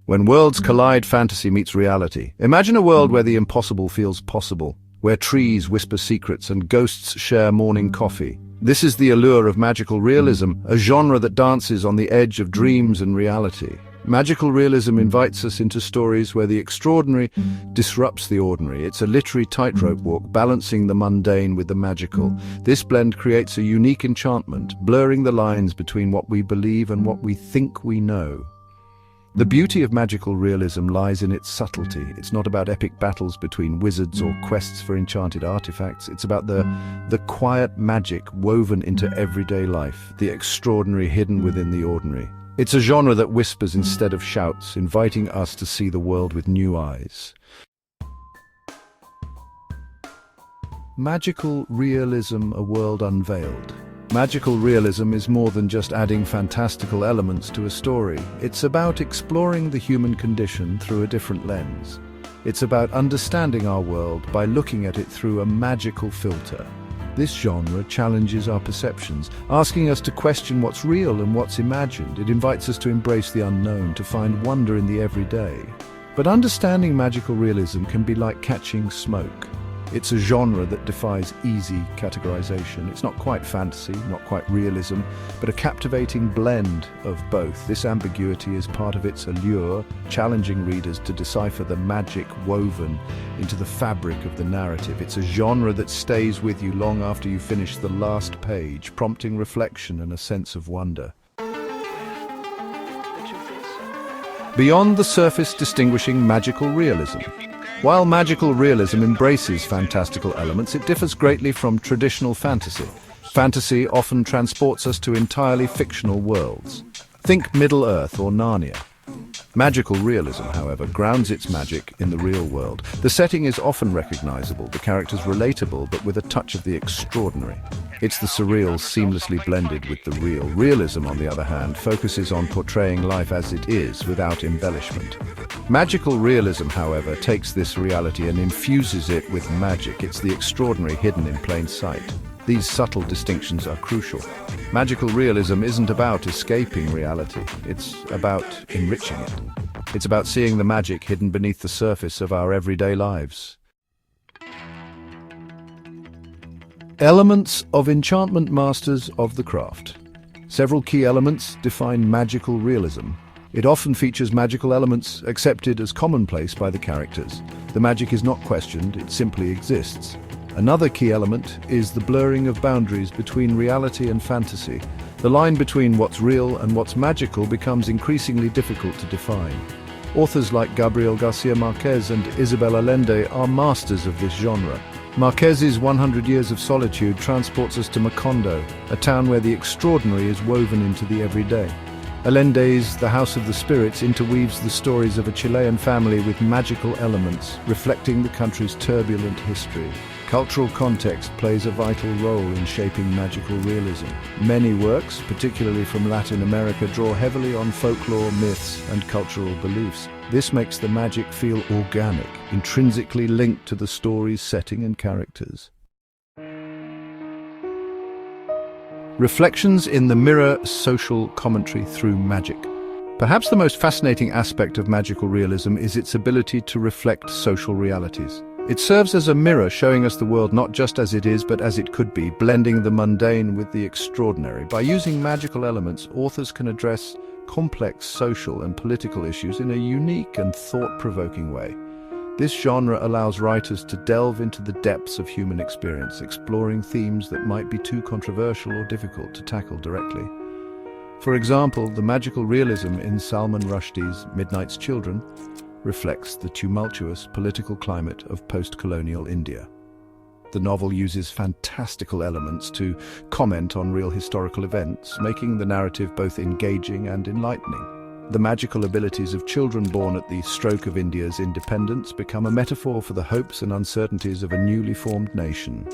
When worlds collide, fantasy meets reality. Imagine a world where the impossible feels possible, where trees whisper secrets and ghosts share morning coffee. This is the allure of magical realism, a genre that dances on the edge of dreams and reality. Magical realism invites us into stories where the extraordinary disrupts the ordinary. It's a literary tightrope walk, balancing the mundane with the magical. This blend creates a unique enchantment, blurring the lines between what we believe and what we think we know. The beauty of magical realism lies in its subtlety. It's not about epic battles between wizards or quests for enchanted artifacts. It's about the quiet magic woven into everyday life, the extraordinary hidden within the ordinary. It's a genre that whispers instead of shouts, inviting us to see the world with new eyes. Magical realism, a world unveiled. Magical realism is more than just adding fantastical elements to a story. It's about exploring the human condition through a different lens. It's about understanding our world by looking at it through a magical filter. This genre challenges our perceptions, asking us to question what's real and what's imagined. It invites us to embrace the unknown, to find wonder in the everyday. But understanding magical realism can be like catching smoke. It's a genre that defies easy categorization. It's not quite fantasy, not quite realism, but a captivating blend of both. This ambiguity is part of its allure, challenging readers to decipher the magic woven into the fabric of the narrative. It's a genre that stays with you long after you finish the last page, prompting reflection and a sense of wonder. Beyond the surface, distinguishing magical realism. While magical realism embraces fantastical elements, it differs greatly from traditional fantasy. Fantasy often transports us to entirely fictional worlds. Think Middle-earth or Narnia. Magical realism, however, grounds its magic in the real world. The setting is often recognizable, the characters relatable, but with a touch of the extraordinary. It's the surreal seamlessly blended with the real. Realism, on the other hand, focuses on portraying life as it is, without embellishment. Magical realism, however, takes this reality and infuses it with magic. It's the extraordinary hidden in plain sight. These subtle distinctions are crucial. Magical realism isn't about escaping reality. It's about enriching it. It's about seeing the magic hidden beneath the surface of our everyday lives. Elements of enchantment, masters of the craft. Several key elements define magical realism. It often features magical elements accepted as commonplace by the characters. The magic is not questioned, it simply exists. Another key element is the blurring of boundaries between reality and fantasy. The line between what's real and what's magical becomes increasingly difficult to define. Authors like Gabriel Garcia Marquez and Isabel Allende are masters of this genre. Marquez's 100 Years of Solitude transports us to Macondo, a town where the extraordinary is woven into the everyday. Allende's The House of the Spirits interweaves the stories of a Chilean family with magical elements, reflecting the country's turbulent history. Cultural context plays a vital role in shaping magical realism. Many works, particularly from Latin America, draw heavily on folklore, myths, and cultural beliefs. This makes the magic feel organic, intrinsically linked to the story's setting and characters. Reflections in the mirror, social commentary through magic. Perhaps the most fascinating aspect of magical realism is its ability to reflect social realities. It serves as a mirror, showing us the world not just as it is, but as it could be, blending the mundane with the extraordinary. By using magical elements, authors can address complex social and political issues in a unique and thought-provoking way. This genre allows writers to delve into the depths of human experience, exploring themes that might be too controversial or difficult to tackle directly. For example, the magical realism in Salman Rushdie's Midnight's Children reflects the tumultuous political climate of post-colonial India. The novel uses fantastical elements to comment on real historical events, making the narrative both engaging and enlightening. The magical abilities of children born at the stroke of India's independence become a metaphor for the hopes and uncertainties of a newly formed nation.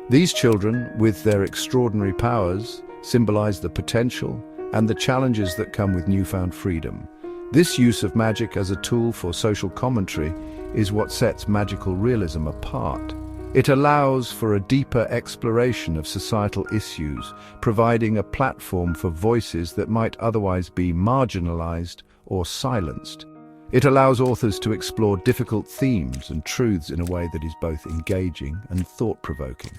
These children, with their extraordinary powers, symbolize the potential and the challenges that come with newfound freedom. This use of magic as a tool for social commentary is what sets magical realism apart. It allows for a deeper exploration of societal issues, providing a platform for voices that might otherwise be marginalized or silenced. It allows authors to explore difficult themes and truths in a way that is both engaging and thought-provoking.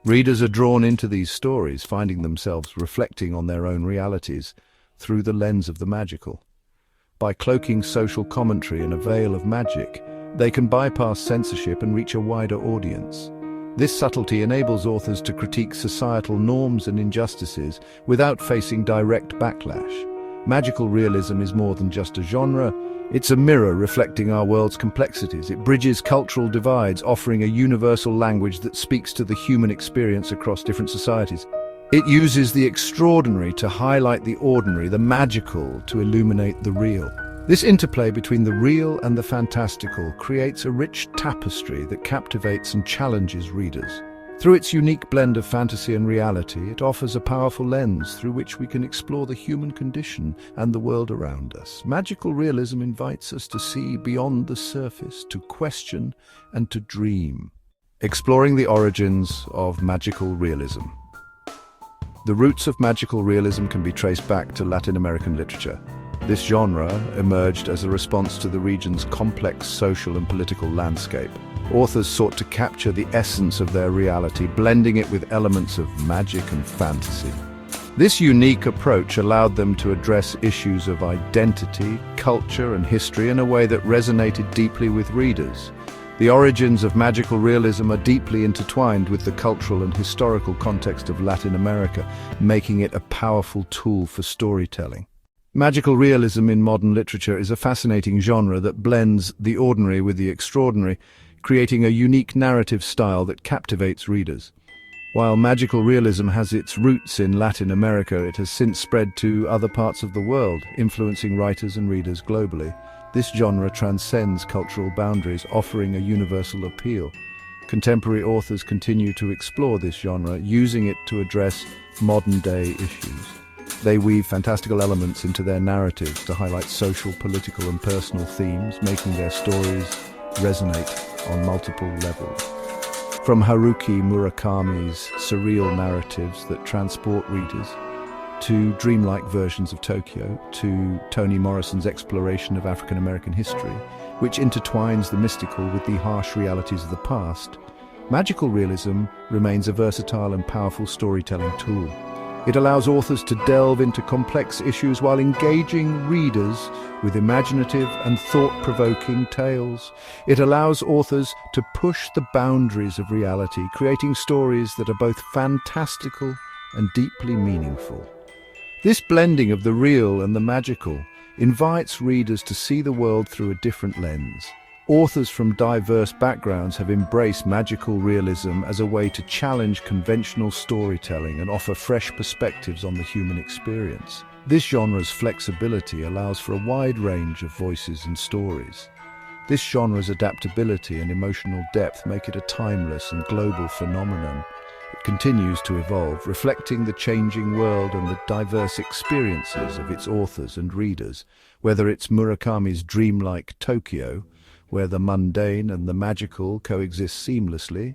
Readers are drawn into these stories, finding themselves reflecting on their own realities through the lens of the magical. By cloaking social commentary in a veil of magic, they can bypass censorship and reach a wider audience. This subtlety enables authors to critique societal norms and injustices without facing direct backlash. Magical realism is more than just a genre. It's a mirror reflecting our world's complexities. It bridges cultural divides, offering a universal language that speaks to the human experience across different societies. It uses the extraordinary to highlight the ordinary, the magical to illuminate the real. This interplay between the real and the fantastical creates a rich tapestry that captivates and challenges readers. Through its unique blend of fantasy and reality, it offers a powerful lens through which we can explore the human condition and the world around us. Magical realism invites us to see beyond the surface, to question and to dream. Exploring the origins of magical realism. The roots of magical realism can be traced back to Latin American literature. This genre emerged as a response to the region's complex social and political landscape. Authors sought to capture the essence of their reality, blending it with elements of magic and fantasy. This unique approach allowed them to address issues of identity, culture, and history in a way that resonated deeply with readers. The origins of magical realism are deeply intertwined with the cultural and historical context of Latin America, making it a powerful tool for storytelling. Magical realism in modern literature is a fascinating genre that blends the ordinary with the extraordinary, creating a unique narrative style that captivates readers. While magical realism has its roots in Latin America, it has since spread to other parts of the world, influencing writers and readers globally. This genre transcends cultural boundaries, offering a universal appeal. Contemporary authors continue to explore this genre, using it to address modern-day issues. They weave fantastical elements into their narratives to highlight social, political, and personal themes, making their stories resonate on multiple levels. From Haruki Murakami's surreal narratives that transport readers, to dreamlike versions of Tokyo, to Toni Morrison's exploration of African American history, which intertwines the mystical with the harsh realities of the past, magical realism remains a versatile and powerful storytelling tool. It allows authors to delve into complex issues while engaging readers with imaginative and thought-provoking tales. It allows authors to push the boundaries of reality, creating stories that are both fantastical and deeply meaningful. This blending of the real and the magical invites readers to see the world through a different lens. Authors from diverse backgrounds have embraced magical realism as a way to challenge conventional storytelling and offer fresh perspectives on the human experience. This genre's flexibility allows for a wide range of voices and stories. This genre's adaptability and emotional depth make it a timeless and global phenomenon. It continues to evolve, reflecting the changing world and the diverse experiences of its authors and readers, whether it's Murakami's dreamlike Tokyo, where the mundane and the magical coexist seamlessly,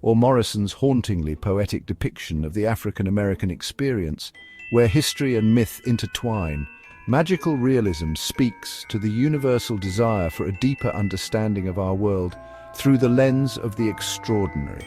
or Morrison's hauntingly poetic depiction of the African American experience, where history and myth intertwine. Magical realism speaks to the universal desire for a deeper understanding of our world through the lens of the extraordinary.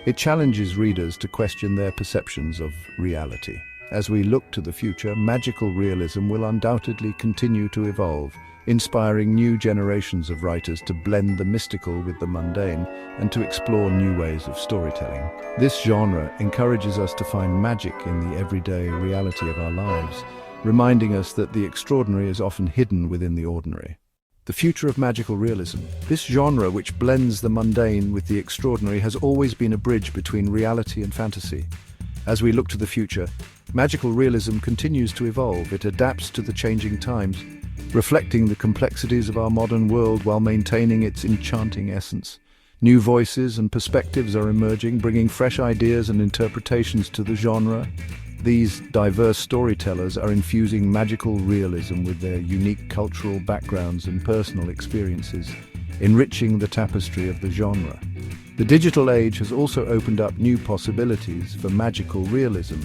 It challenges readers to question their perceptions of reality. As we look to the future, magical realism will undoubtedly continue to evolve, inspiring new generations of writers to blend the mystical with the mundane and to explore new ways of storytelling. This genre encourages us to find magic in the everyday reality of our lives, reminding us that the extraordinary is often hidden within the ordinary. The future of magical realism. This genre, which blends the mundane with the extraordinary, has always been a bridge between reality and fantasy. As we look to the future, magical realism continues to evolve. It adapts to the changing times, reflecting the complexities of our modern world while maintaining its enchanting essence. New voices and perspectives are emerging, bringing fresh ideas and interpretations to the genre. These diverse storytellers are infusing magical realism with their unique cultural backgrounds and personal experiences, enriching the tapestry of the genre. The digital age has also opened up new possibilities for magical realism.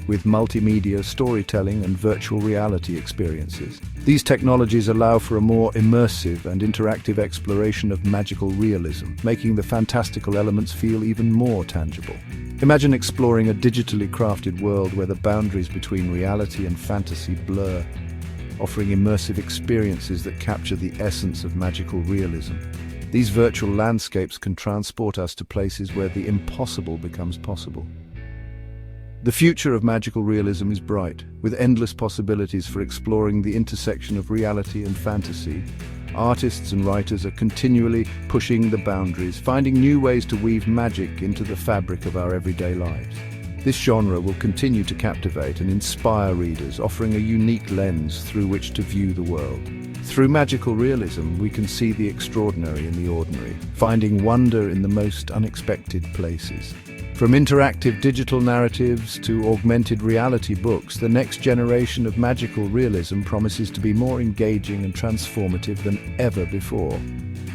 with multimedia, storytelling, and virtual reality experiences. These technologies allow for a more immersive and interactive exploration of magical realism, making the fantastical elements feel even more tangible. Imagine exploring a digitally crafted world where the boundaries between reality and fantasy blur, offering immersive experiences that capture the essence of magical realism. These virtual landscapes can transport us to places where the impossible becomes possible. The future of magical realism is bright, with endless possibilities for exploring the intersection of reality and fantasy. Artists and writers are continually pushing the boundaries, finding new ways to weave magic into the fabric of our everyday lives. This genre will continue to captivate and inspire readers, offering a unique lens through which to view the world. Through magical realism, we can see the extraordinary in the ordinary, finding wonder in the most unexpected places. From interactive digital narratives to augmented reality books, the next generation of magical realism promises to be more engaging and transformative than ever before.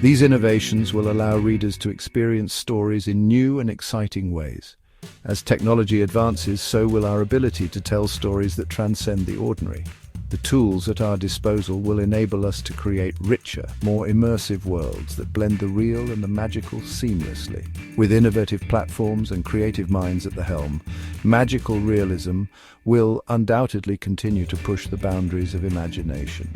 These innovations will allow readers to experience stories in new and exciting ways. As technology advances, so will our ability to tell stories that transcend the ordinary. The tools at our disposal will enable us to create richer, more immersive worlds that blend the real and the magical seamlessly. With innovative platforms and creative minds at the helm, magical realism will undoubtedly continue to push the boundaries of imagination.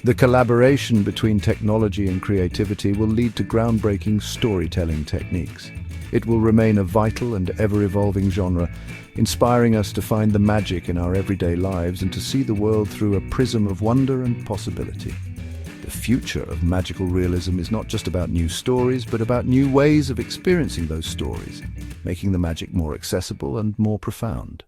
The collaboration between technology and creativity will lead to groundbreaking storytelling techniques. It will remain a vital and ever-evolving genre, inspiring us to find the magic in our everyday lives and to see the world through a prism of wonder and possibility. The future of magical realism is not just about new stories, but about new ways of experiencing those stories, making the magic more accessible and more profound.